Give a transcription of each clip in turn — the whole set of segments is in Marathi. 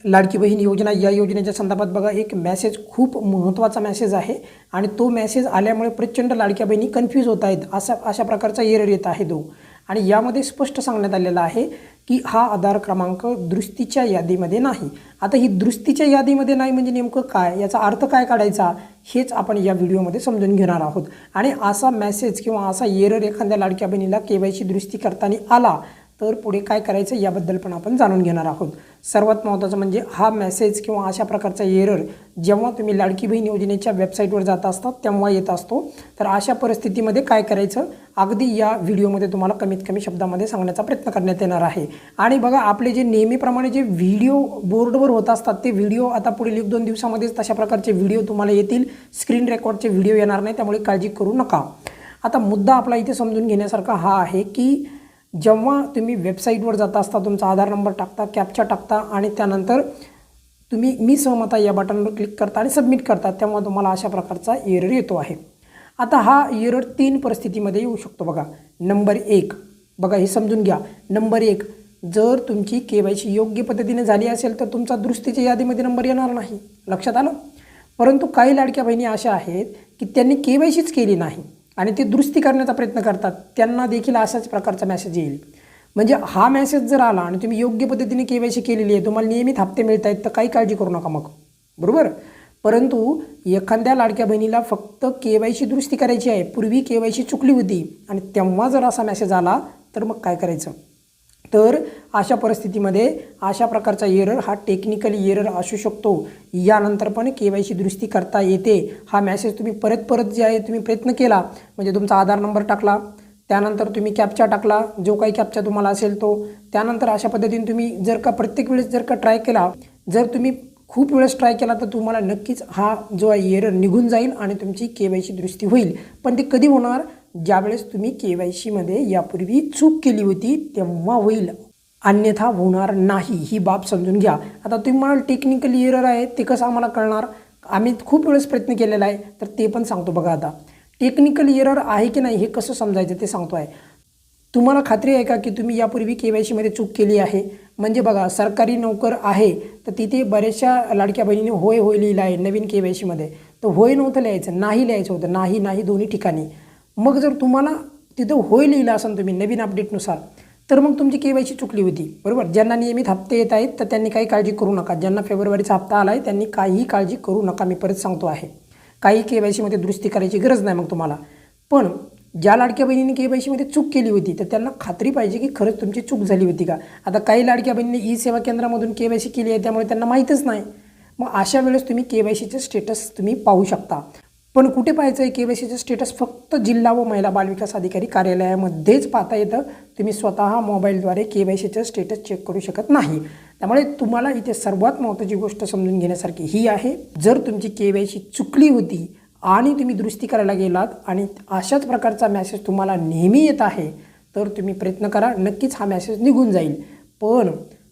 लाडकी बहीण योजना या योजनेच्या संदर्भात बघा एक मेसेज खूप महत्त्वाचा मेसेज आहे आणि तो मेसेज आल्यामुळे प्रचंड लाडक्या बहिणी कन्फ्यूज होत आहेत. अशा प्रकारचा एरर येत आहे तो. आणि यामध्ये स्पष्ट सांगण्यात आलेलं आहे की हा आधार क्रमांक दुरुस्तीच्या यादीमध्ये नाही. आता ही दुरुस्तीच्या यादीमध्ये नाही म्हणजे नेमकं काय, याचा अर्थ काय काढायचा हेच आपण या व्हिडिओमध्ये समजून घेणार आहोत. आणि असा मेसेज किंवा असा एरर एखाद्या लाडक्या बहिणीला केवायसी दुरुस्ती करताना आला तर पुढे काय करायचं याबद्दल पण आपण जाणून घेणार आहोत. सर्वात महत्त्वाचं म्हणजे हा मेसेज किंवा अशा प्रकारचा एरर जेव्हा तुम्ही लाडकी बहीण योजनेच्या वेबसाईटवर जात असता तेव्हा येत असतो. तर अशा परिस्थितीमध्ये काय करायचं अगदी या व्हिडिओमध्ये तुम्हाला कमीत कमी शब्दामध्ये सांगण्याचा प्रयत्न करण्यात येणार आहे. आणि बघा आपले जे नेहमीप्रमाणे जे व्हिडिओ बोर्डवर होत असतात ते व्हिडिओ आता पुढील 1-2 दिवसामध्येच तशा प्रकारचे व्हिडिओ तुम्हाला येतील. स्क्रीन रेकॉर्डचे व्हिडिओ येणार नाही, त्यामुळे काळजी करू नका. आता मुद्दा आपला इथे समजून घेण्यासारखा हा आहे की जेव्हा तुम्ही वेबसाईटवर जाता असता तुमचा आधार नंबर टाकता, कॅप्चा टाकता आणि त्यानंतर तुम्ही मी सहमत आहे या बटनवर क्लिक करता आणि सबमिट करता तेव्हा तुम्हाला अशा प्रकारचा एरर येतो आहे. आता हा एरर 3 परिस्थितीमध्ये येऊ शकतो. बघा नंबर 1 बघा हे समजून घ्या. नंबर 1 जर तुमची केवायसी योग्य पद्धतीने झाली असेल तर तुमचा दुरुस्तीच्या यादीमध्ये नंबर येणार नाही. लक्षात आलं. परंतु काही लाडक्या बहिणी अशा आहेत की त्यांनी केवायसीच केली नाही आणि ते दुरुस्ती करण्याचा प्रयत्न करतात, त्यांना देखील अशाच प्रकारचा मेसेज येईल. म्हणजे हा मेसेज जर आला आणि तुम्ही योग्य पद्धतीने केवायसी केलेली आहे, तुम्हाला नियमित हप्ते मिळत आहेत तर काही काळजी करू नका मग, बरोबर. परंतु एखाद्या लाडक्या बहिणीला फक्त केवायसी दुरुस्ती करायची आहे, पूर्वी केवायसी चुकली होती आणि तेव्हा जर असा मेसेज आला तर मग काय करायचं. तर अशा परिस्थितीमध्ये अशा प्रकारचा एरर हा टेक्निकली एरर असू शकतो. यानंतर पण केवायसी दुरुस्ती करता येते. हा मेसेज तुम्ही परत जे आहे तुम्ही प्रयत्न केला म्हणजे तुमचा आधार नंबर टाकला, त्यानंतर तुम्ही कॅप्चा टाकला, जो काही कॅप्चा तुम्हाला असेल तो, त्यानंतर अशा पद्धतीने तुम्ही जर का प्रत्येक वेळेस जर का ट्राय केला, जर तुम्ही खूप वेळेस ट्राय केला तर तुम्हाला नक्कीच हा जो आहे एरर निघून जाईल आणि तुमची केवायसी दुरुस्ती होईल. पण ते कधी होणार, ज्यावेळेस तुम्ही केवायसीमध्ये यापूर्वी चूक केली होती तेव्हा होईल, अन्यथा होणार नाही. ही बाब समजून घ्या. आता तुम्ही म्हणाल टेक्निकली एरर आहे ते कसं आम्हाला कळणार, आम्ही खूप वेळेस प्रयत्न केलेला आहे तर ते पण सांगतो. बघा आता टेक्निकल एरर आहे की नाही हे कसं समजायचं ते सांगतो आहे. तुम्हाला खात्री आहे का की तुम्ही यापूर्वी केवायसीमध्ये चूक केली आहे. म्हणजे बघा सरकारी नोकर आहे तर तिथे बऱ्याचशा लाडक्या बहिणीने होय होय लिहिलं आहे नवीन केवायसीमध्ये, तर होय नव्हतं लिहायचं, नाही लिहायचं होतं, नाही दोन्ही ठिकाणी. मग जर तुम्हाला तिथं होय लिहिलं असेल तुम्ही नवीन अपडेटनुसार तर मग तुमची केवायसी चुकली होती, बरोबर. ज्यांना नियमित हप्ते येत आहेत तर त्यांनी काही काळजी करू नका. ज्यांना फेब्रुवारीचा हप्ता आला आहे त्यांनी काहीही काळजी करू नका. मी परत सांगतो आहे, काही केवायसीमध्ये दुरुस्ती करायची गरज नाही मग तुम्हाला. पण ज्या लाडक्या बहिणीने केवायसीमध्ये चूक केली होती तर त्यांना खात्री पाहिजे की खरंच तुमची चूक झाली होती का. आता काही लाडक्या बहिणीने ई-सेवा केंद्रामधून केवायसी केली आहे त्यामुळे त्यांना माहीतच नाही. मग अशा वेळेस तुम्ही केवायसीचे स्टेटस तुम्ही पाहू शकता. पण कुठे पाहायचं आहे केवायसीचं स्टेटस, फक्त जिल्हा व महिला बालविकास अधिकारी कार्यालयामध्येच पाहता येतं. तुम्ही स्वतः मोबाईलद्वारे केवायसीचं स्टेटस चेक करू शकत नाही. त्यामुळे तुम्हाला इथे सर्वात महत्त्वाची गोष्ट समजून घेण्यासारखी ही आहे, जर तुमची केवायसी चुकली होती आणि तुम्ही दुरुस्ती करायला गेलात आणि अशाच प्रकारचा मेसेज तुम्हाला नेहमी येत आहे तर तुम्ही प्रयत्न करा, नक्कीच हा मेसेज निघून जाईल. पण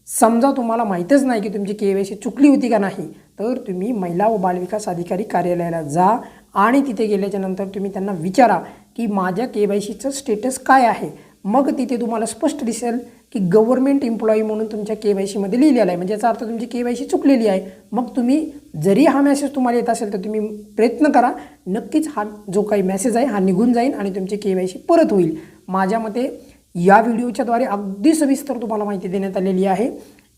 समजा तुम्हाला माहीतच नाही की तुमची केवायसी चुकली होती का नाही तर तुम्ही महिला व बालविकास अधिकारी कार्यालयाला जा आणि तिथे गेल्याच्यानंतर तुम्ही त्यांना विचारा की माझ्या केवायसीचं स्टेटस काय आहे. मग तिथे तुम्हाला स्पष्ट दिसेल की गव्हर्नमेंट एम्प्लॉई म्हणून तुमच्या केवायसीमध्ये लिहिलेलं आहे, म्हणजे याचा अर्थ तुमची केवायसी चुकलेली आहे. मग तुम्ही जरी हा मेसेज तुम्हाला येत असेल तर तुम्ही प्रयत्न करा, नक्कीच हा जो काही मेसेज आहे हा निघून जाईल आणि तुमची केवायसी परत होईल. माझ्या मते या व्हिडिओच्याद्वारे अगदी सविस्तर तुम्हाला माहिती देण्यात आलेली आहे.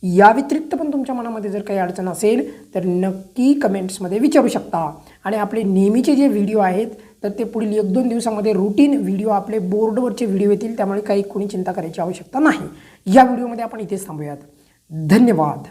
या व्यतिरिक्त पण तुमच्या मनामध्ये जर काही अडचण असेल तर नक्की कमेंट्समध्ये विचारू शकता. आणि आपले नेहमीचे जे व्हिडिओ आहेत तर ते पुढील 1-2 दिवसामध्ये रूटीन व्हिडिओ आपले बोर्डवरचे व्हिडिओ येतील, त्यामुळे काही कोणी चिंता करायची आवश्यकता नाही. या व्हिडिओमध्ये आपण इथेच थांबूयात. धन्यवाद.